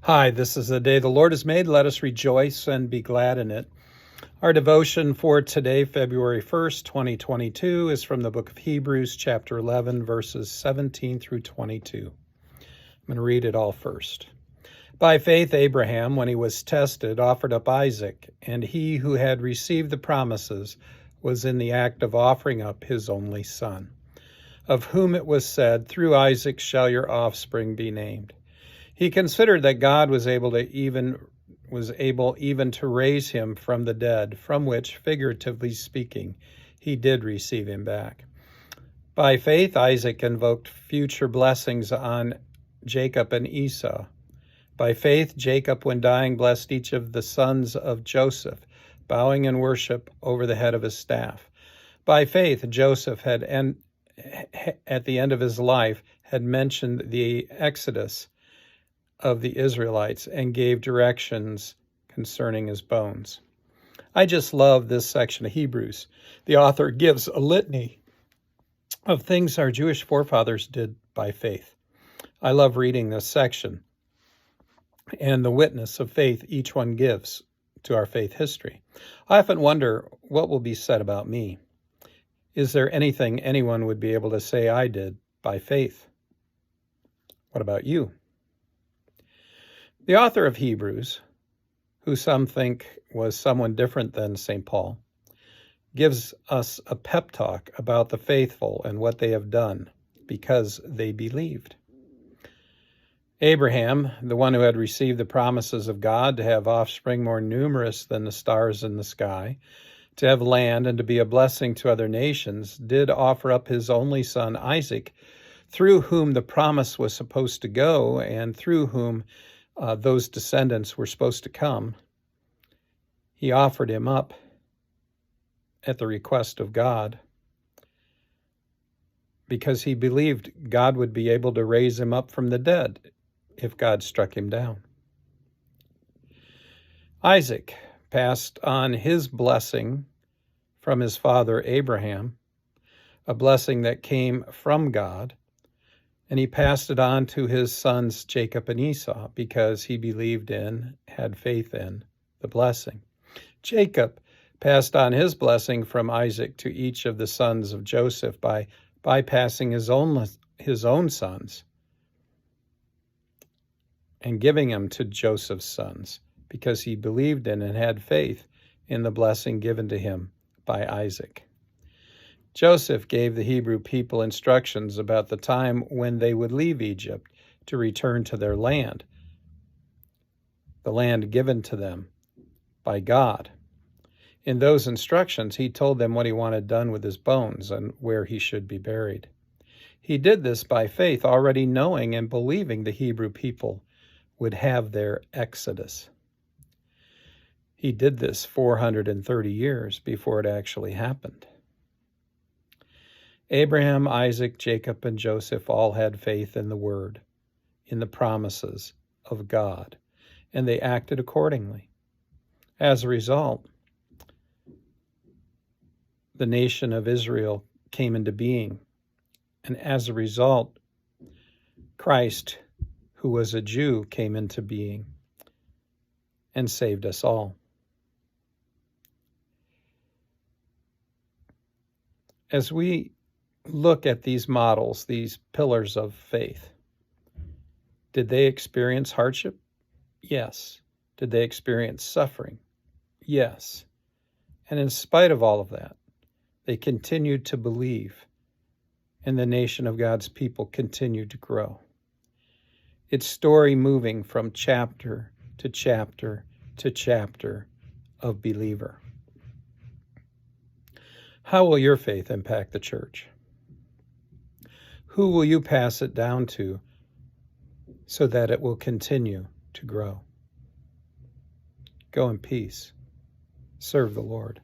Hi, this is the day the Lord has made. Let us rejoice and be glad in it. Our devotion for today, February 1st, 2022, is from the book of Hebrews, chapter 11, verses 17 through 22. I'm going to read it all first. By faith, Abraham, when he was tested, offered up Isaac, and he who had received the promises was in the act of offering up his only son, of whom it was said, "Through Isaac shall your offspring be named." He considered that God was able even to raise him from the dead, from which, figuratively speaking, he did receive him back. By faith, Isaac invoked future blessings on Jacob and Esau. By faith, Jacob, when dying, blessed each of the sons of Joseph, bowing in worship over the head of his staff. By faith, Joseph at the end of his life had mentioned the Exodus of the Israelites and gave directions concerning his bones. I just love this section of Hebrews. The author gives a litany of things our Jewish forefathers did by faith. I love reading this section and the witness of faith each one gives to our faith history. I often wonder what will be said about me. Is there anything anyone would be able to say I did by faith? What about you? The author of Hebrews, who some think was someone different than St. Paul, gives us a pep talk about the faithful and what they have done because they believed. Abraham, the one who had received the promises of God to have offspring more numerous than the stars in the sky, to have land and to be a blessing to other nations, did offer up his only son Isaac, through whom the promise was supposed to go and through whom those descendants were supposed to come. He offered him up at the request of God because he believed God would be able to raise him up from the dead if God struck him down. Isaac passed on his blessing from his father Abraham, a blessing that came from God, and he passed it on to his sons Jacob and Esau because he believed in, had faith in, the blessing. Jacob passed on his blessing from Isaac to each of the sons of Joseph by bypassing his own sons and giving them to Joseph's sons because he believed in and had faith in the blessing given to him by Isaac. Joseph gave the Hebrew people instructions about the time when they would leave Egypt to return to their land, the land given to them by God. In those instructions, he told them what he wanted done with his bones and where he should be buried. He did this by faith, already knowing and believing the Hebrew people would have their exodus. He did this 430 years before it actually happened. Abraham, Isaac, Jacob, and Joseph all had faith in the word, in the promises of God, and they acted accordingly. As a result, the nation of Israel came into being, and as a result, Christ, who was a Jew, came into being and saved us all. As we look at these models, these pillars of faith, did they experience hardship? Yes. Did they experience suffering? Yes. And in spite of all of that, they continued to believe, and the nation of God's people continued to grow. Its story moving from chapter to chapter to chapter of believer. How will your faith impact the church? Who will you pass it down to so that it will continue to grow? Go in peace. Serve the Lord.